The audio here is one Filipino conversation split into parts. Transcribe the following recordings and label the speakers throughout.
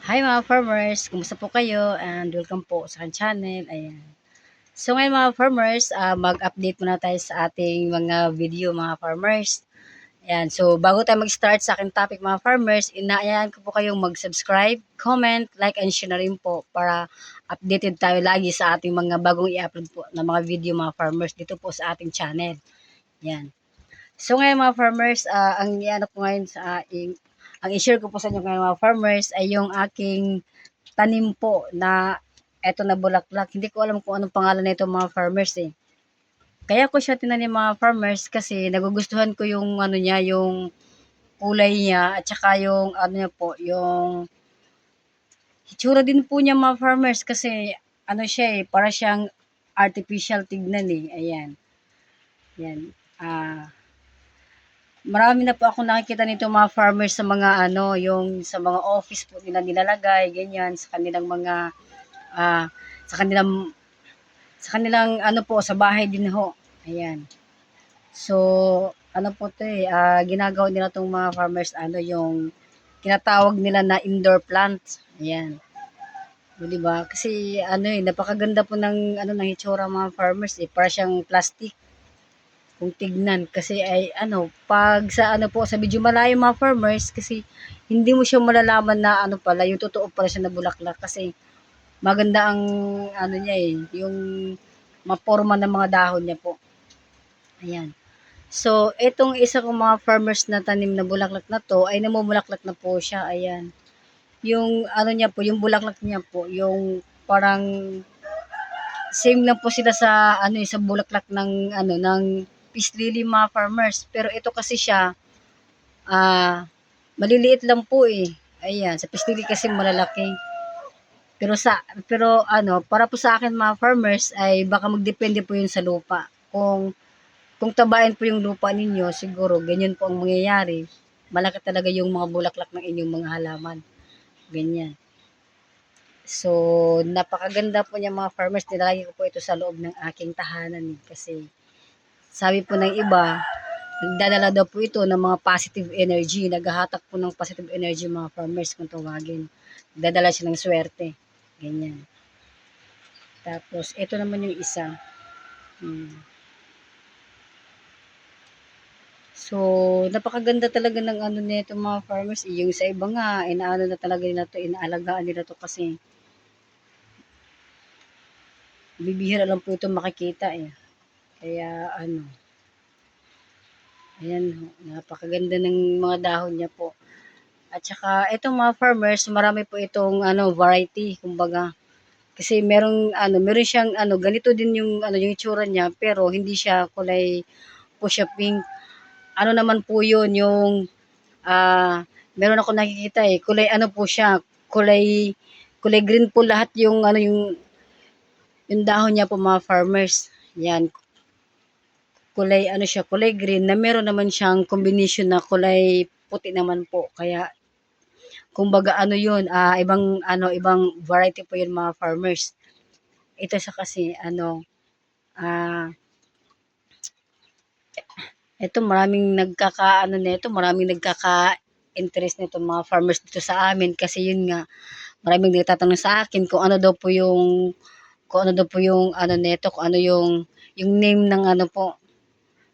Speaker 1: Hi mga farmers, kumusta po kayo? And welcome po sa aking channel. Ayan. So ngayon mga farmers, mag-update muna tayo sa ating mga video mga farmers. Ayan. So bago tayo mag-start sa aking topic mga farmers, inaayaan ko po kayong mag-subscribe, comment, like, and share na rin po para updated tayo lagi sa ating mga bagong i-upload po na mga video mga farmers dito po sa ating channel. Ayan. So ngayon mga farmers, ang iano ko ngayon sa aking ang i-share ko po sa inyo ngayon mga farmers ay yung aking tanim po na eto na bulaklak. Hindi ko alam kung anong pangalan nito mga farmers eh. Kaya ko siya tinanim mga farmers kasi nagugustuhan ko yung ano niya, yung kulay niya at saka yung ano niya po, yung hitsura din po niya mga farmers kasi ano siya eh, para siyang artificial tignan eh. Ayan. Yan. Marami na po ako nakikita nito mga farmers sa mga ano, yung sa mga office po nila nilalagay, ganyan, sa kanilang mga ah, sa kanilang ano po sa bahay din ho. Ayan. So, ano po 'to eh, ginagawa nila 'tong mga farmers ano yung tinatawag nila na indoor plants. Ayan. O, 'di ba? Kasi ano eh, napakaganda po ng ano ng hitsura mga farmers eh, para siyang plastic kung tignan kasi ay ano, pag sa ano po sa medyo malayo mga farmers kasi hindi mo siya malalaman na ano pala, yung totoo pala siya na bulaklak kasi maganda ang ano niya eh, yung maporma ng mga dahon niya po. Ayan. So, itong isa kong mga farmers na tanim na bulaklak na to ay namumulaklak na po siya. Ayan. Yung ano niya po, yung bulaklak niya po, yung parang same lang po sila sa ano eh, sa bulaklak ng ano ng peace lily mga farmers. Pero ito kasi siya maliliit lang po eh. Ayan, sa peace lily kasi malalaki. Pero ano, para po sa akin mga farmers ay baka magdepende po 'yun sa lupa. Kung tabain po yung lupa ninyo, siguro ganyan po ang mangyayari. Malaki talaga yung mga bulaklak ng inyong mga halaman. Ganyan. So, napakaganda po niya mga farmers. Nilalagay ko po ito sa loob ng aking tahanan eh, kasi sabi po ng iba, nagdadala daw po ito ng mga positive energy. Naghahatak po ng positive energy mga farmers kung tawagin. Nagdadala siya ng swerte. Ganyan. Tapos, ito naman yung isa. Hmm. So, napakaganda talaga ng ano nito mga farmers. Yung sa iba nga, inaano na talaga nila to, inaalagaan nila to kasi bibihira lang po ito makikita eh. Kaya ano, ayan, napakaganda ng mga dahon niya po. At saka itong mga farmers, marami po itong ano variety, kumbaga. Kasi meron siyang ano, ganito din yung ano yung itsura niya, pero hindi siya kulay po siya pink. Ano naman po 'yun, yung meron ako nakikita eh, kulay ano po siya, kulay kulay green po lahat yung ano yung dahon niya po mga farmers. Yan, kulay ano siya, kulay green na meron naman siyang combination na kulay puti naman po. Kaya kumbaga ano 'yun, ibang variety po 'yun mga farmers. Ito sa kasi ano, ah, ito maraming nagkaka-interest nito mga farmers dito sa amin kasi 'yun nga, maraming nagtatanong sa akin kung ano daw po yung ano nito, kung ano yung name ng ano po,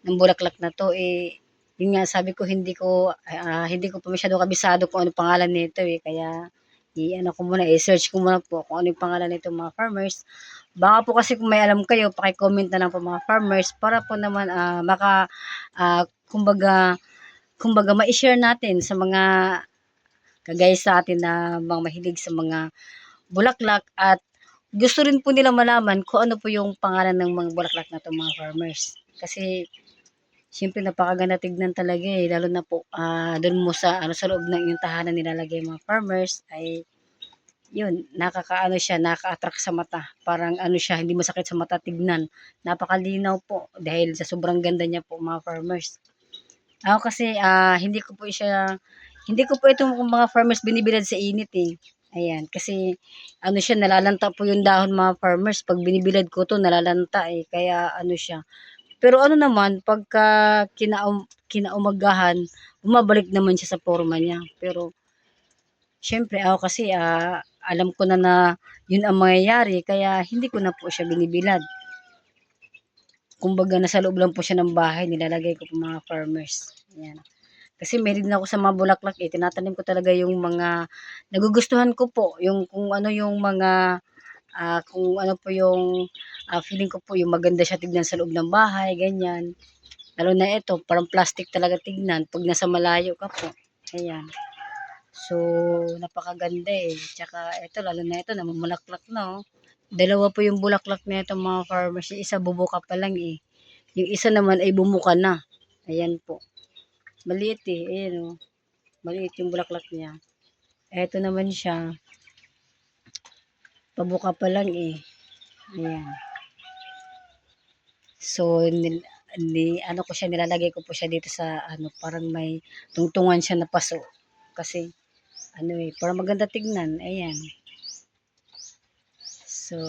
Speaker 1: ng bulaklak na to eh, yun nga sabi ko hindi ko pa masyado kabisado kung ano pangalan nito eh, kaya i-ano ko muna, i-search ko muna po kung ano yung pangalan nito mga farmers. Baka po kasi kung may alam kayo, paki-comment na lang po mga farmers para po naman kumbaga ma-share natin sa mga kagaya sa atin na mga mahilig sa mga bulaklak at gusto rin po nila malaman kung ano po yung pangalan ng mga bulaklak na 'to mga farmers. Kasi siyempre napakaganda tignan talaga eh, lalo na po do'n mo sa ano sa loob ng iyong tahanan nilalagay mga farmers ay yun, nakakaano siya, nakaka-attract sa mata. Parang ano siya, hindi masakit sa mata tignan. Napakalinaw po dahil sa sobrang ganda niya po mga farmers. Ako kasi hindi ko po itong mga farmers binibilad sa init eh. Ayan, kasi ano siya, nalalanta po yung dahon mga farmers. Pag binibilad ko to nalalanta eh, kaya ano siya. Pero ano naman, pagka kinaumagahan, bumabalik naman siya sa forma niya. Pero Siyempre ako kasi, alam ko na na yun ang mangyayari kaya hindi ko na po siya binibilad. Kumbaga nasa loob lang po siya ng bahay nilalagay ko po mga farmers, ayan. Kasi mahilig din ako sa mga bulaklak, eh, tinatanim ko talaga yung mga nagugustuhan ko po, yung kung ano yung mga, kung ano po yung, feeling ko po yung maganda siya tignan sa loob ng bahay, ganyan. Lalo na ito, parang plastic talaga tignan 'pag nasa malayo ka po, ayan. So, napakaganda, eh, tsaka eto lalo na ito namumulaklak na, oh. Dalawa po yung bulaklak nito mga farmers, yung isa bubuka pa lang, eh, yung isa naman ay bumuka na, ayan po. Maliit, eh, ayan, oh, maliit yung bulaklak niya. Eto naman siya, pabuka pa lang, eh, ayan. So, ano ko siya, nilalagay ko po siya dito sa ano, parang may tungtungan siya na paso. Kasi ano, eh, parang maganda tignan, ayan. So,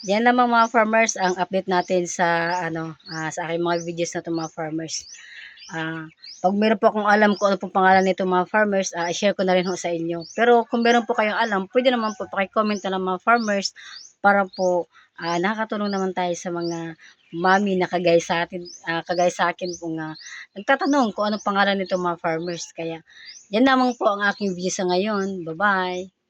Speaker 1: yan lamang mga farmers ang update natin sa ano, sa aking mga videos na 'to mga farmers. 'Pag meron po akong alam kung ano pong pangalan nito mga farmers, i-share ko na rin ho sa inyo. Pero kung meron po kayong alam, pwede naman po paki-comment na lang mga farmers para po, nakakatulong naman tayo sa mga mommy na kagaya sa akin pong, nagtatanong kung anong pangalan nito mga farmers. Kaya yan lamang po ang aking video sa ngayon. Bye-bye.